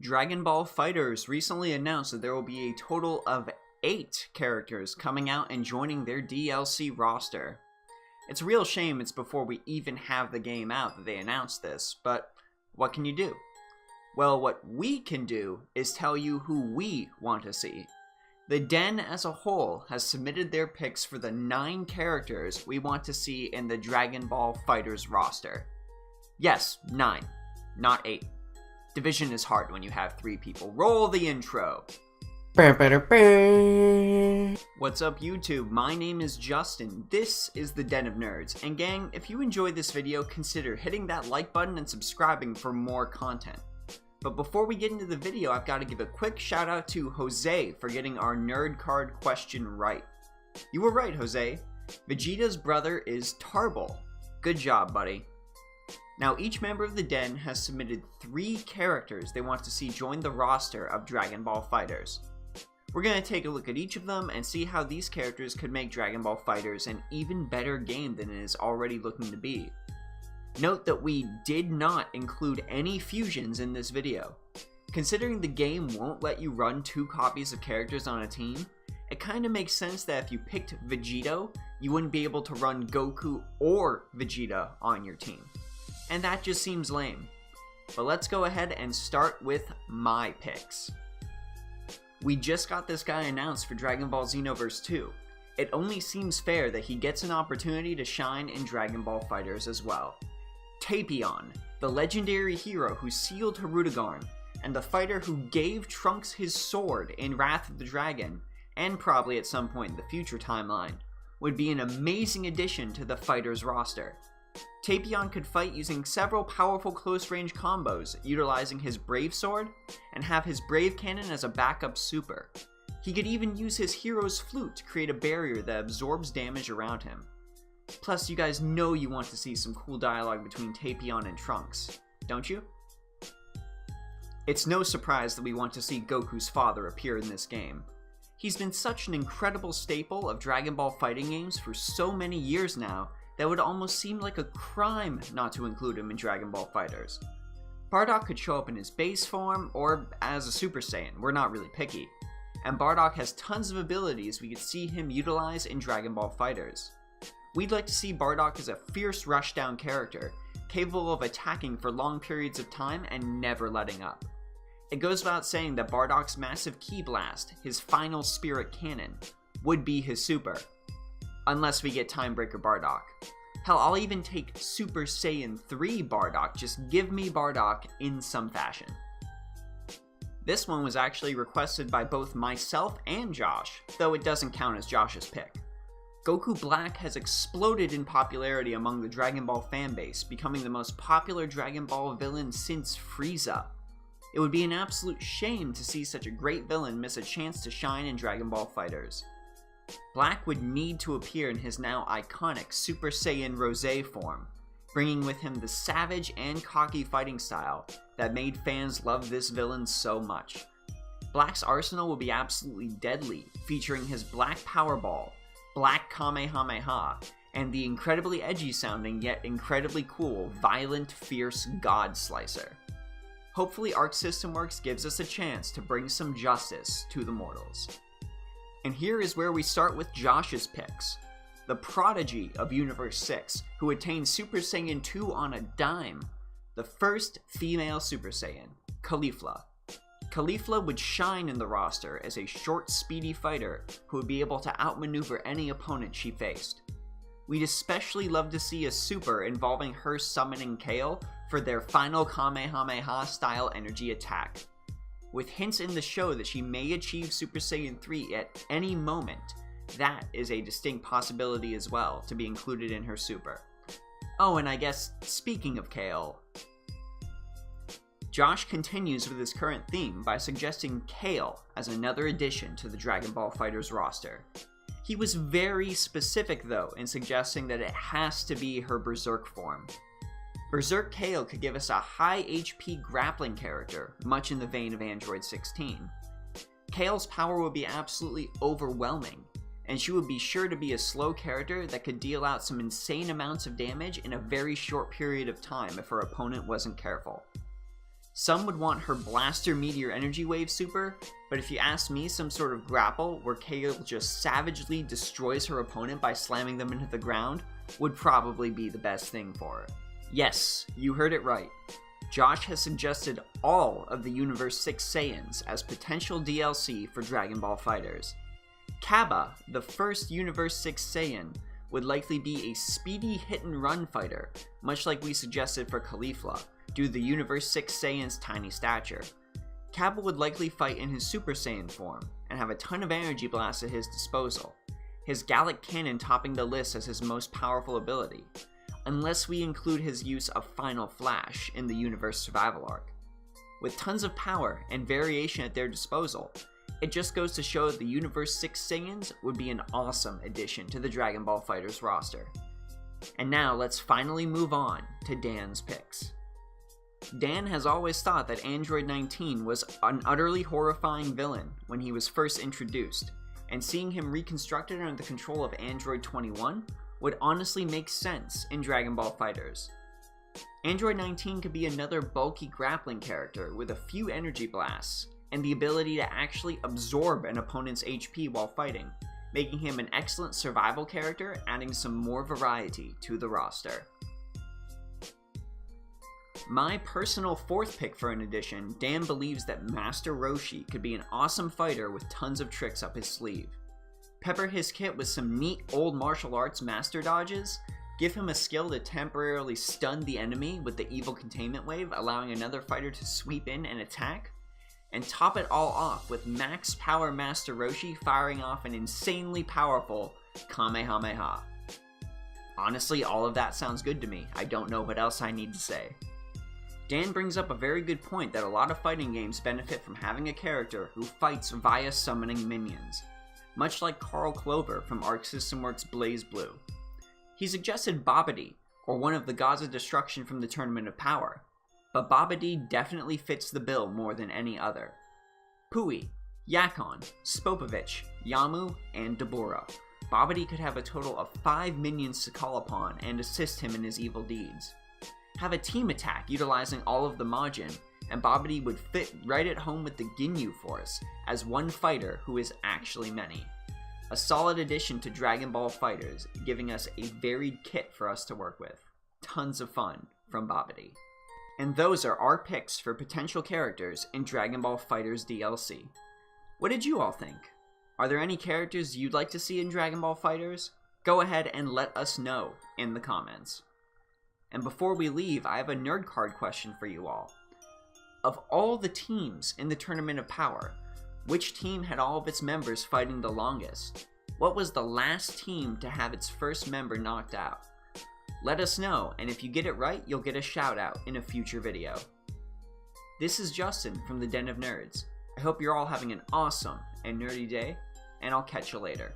Dragon Ball FighterZ recently announced that there will be a total of 8 characters coming out and joining their DLC roster. It's a real shame it's before we even have the game out that they announced this, but what can you do? Well, what we can do is tell you who we want to see. The Den as a whole has submitted their picks for the 9 characters we want to see in the Dragon Ball FighterZ roster. Yes, 9, not 8. Division is hard when you have 3 people. Roll the intro. What's up YouTube? My name is Justin. This is the Den of Nerds. And gang, if you enjoyed this video, consider hitting that like button and subscribing for more content. But before we get into the video, I've got to give a quick shout out to Jose for getting our nerd card question right. You were right, Jose. Vegeta's brother is Tarble. Good job, buddy. Now, each member of the Den has submitted 3 characters they want to see join the roster of Dragon Ball FighterZ. We're going to take a look at each of them and see how these characters could make Dragon Ball FighterZ an even better game than it is already looking to be. Note that we did not include any fusions in this video. Considering the game won't let you run 2 copies of characters on a team, it kinda makes sense that if you picked Vegito, you wouldn't be able to run Goku or Vegeta on your team. And that just seems lame. But let's go ahead and start with my picks. We just got this guy announced for Dragon Ball Xenoverse 2. It only seems fair that he gets an opportunity to shine in Dragon Ball FighterZ as well. Tapion, the legendary hero who sealed Hirudegarn, and the fighter who gave Trunks his sword in Wrath of the Dragon, and probably at some point in the future timeline, would be an amazing addition to the FighterZ roster. Tapion could fight using several powerful close-range combos, utilizing his Brave Sword, and have his Brave Cannon as a backup super. He could even use his hero's flute to create a barrier that absorbs damage around him. Plus, you guys know you want to see some cool dialogue between Tapion and Trunks, don't you? It's no surprise that we want to see Goku's father appear in this game. He's been such an incredible staple of Dragon Ball fighting games for so many years now that it would almost seem like a crime not to include him in Dragon Ball FighterZ. Bardock could show up in his base form, or as a Super Saiyan, we're not really picky. And Bardock has tons of abilities we could see him utilize in Dragon Ball FighterZ. We'd like to see Bardock as a fierce rushdown character, capable of attacking for long periods of time and never letting up. It goes without saying that Bardock's massive Ki Blast, his final spirit cannon, would be his super. Unless we get Timebreaker Bardock. Hell, I'll even take Super Saiyan 3 Bardock, just give me Bardock in some fashion. This one was actually requested by both myself and Josh, though it doesn't count as Josh's pick. Goku Black has exploded in popularity among the Dragon Ball fanbase, becoming the most popular Dragon Ball villain since Frieza. It would be an absolute shame to see such a great villain miss a chance to shine in Dragon Ball FighterZ. Black would need to appear in his now iconic Super Saiyan Rosé form, bringing with him the savage and cocky fighting style that made fans love this villain so much. Black's arsenal will be absolutely deadly, featuring his Black Power Ball, Black Kamehameha, and the incredibly edgy sounding yet incredibly cool Violent Fierce God Slicer. Hopefully Arc System Works gives us a chance to bring some justice to the mortals. And here is where we start with Josh's picks. The prodigy of Universe 6, who attained Super Saiyan 2 on a dime. The first female Super Saiyan, Caulifla. Caulifla would shine in the roster as a short, speedy fighter who would be able to outmaneuver any opponent she faced. We'd especially love to see a super involving her summoning Kale for their final Kamehameha style energy attack. With hints in the show that she may achieve Super Saiyan 3 at any moment, that is a distinct possibility as well to be included in her super. Oh, and I guess, speaking of Kale, Josh continues with his current theme by suggesting Kale as another addition to the Dragon Ball FighterZ roster. He was very specific though in suggesting that it has to be her Berserk form. Berserk Kale could give us a high HP grappling character, much in the vein of Android 16. Kale's power would be absolutely overwhelming, and she would be sure to be a slow character that could deal out some insane amounts of damage in a very short period of time if her opponent wasn't careful. Some would want her Blaster Meteor Energy Wave super, but if you ask me, some sort of grapple where Kale just savagely destroys her opponent by slamming them into the ground would probably be the best thing for her. Yes, you heard it right. Josh has suggested all of the Universe 6 Saiyans as potential DLC for Dragon Ball FighterZ. Cabba, the first Universe 6 Saiyan, would likely be a speedy hit-and-run fighter, much like we suggested for Caulifla, due to the Universe 6 Saiyan's tiny stature. Cabba would likely fight in his Super Saiyan form, and have a ton of energy blasts at his disposal, his Gallic Cannon topping the list as his most powerful ability, unless we include his use of Final Flash in the Universe Survival Arc. With tons of power and variation at their disposal, it just goes to show that the Universe 6 Saiyans would be an awesome addition to the Dragon Ball FighterZ roster. And now let's finally move on to Dan's picks. Dan has always thought that Android 19 was an utterly horrifying villain when he was first introduced, and seeing him reconstructed under the control of Android 21 would honestly make sense in Dragon Ball FighterZ. Android 19 could be another bulky grappling character with a few energy blasts, and the ability to actually absorb an opponent's HP while fighting, making him an excellent survival character, adding some more variety to the roster. My personal fourth pick for an addition, Dan believes that Master Roshi could be an awesome fighter with tons of tricks up his sleeve. Pepper his kit with some neat old martial arts master dodges, give him a skill to temporarily stun the enemy with the evil containment wave, allowing another fighter to sweep in and attack, and top it all off with max power Master Roshi firing off an insanely powerful Kamehameha. Honestly, all of that sounds good to me. I don't know what else I need to say. Dan brings up a very good point that a lot of fighting games benefit from having a character who fights via summoning minions, much like Carl Clover from Arc System Works' Blaze Blue. He suggested Babidi, or one of the Gods of Destruction from the Tournament of Power, but Babidi definitely fits the bill more than any other. Pui, Yakon, Spopovich, Yamu, and Dabura. Babidi could have a total of 5 minions to call upon and assist him in his evil deeds. Have a team attack utilizing all of the Majin, and Babidi would fit right at home with the Ginyu Force as one fighter who is actually many. A solid addition to Dragon Ball FighterZ, giving us a varied kit for us to work with. Tons of fun from Babidi. And those are our picks for potential characters in Dragon Ball FighterZ DLC. What did you all think? Are there any characters you'd like to see in Dragon Ball FighterZ? Go ahead and let us know in the comments. And before we leave, I have a nerd card question for you all. Of all the teams in the Tournament of Power, which team had all of its members fighting the longest? What was the last team to have its first member knocked out? Let us know, and if you get it right, you'll get a shout out in a future video. This is Justin from the Den of Nerds. I hope you're all having an awesome and nerdy day, and I'll catch you later.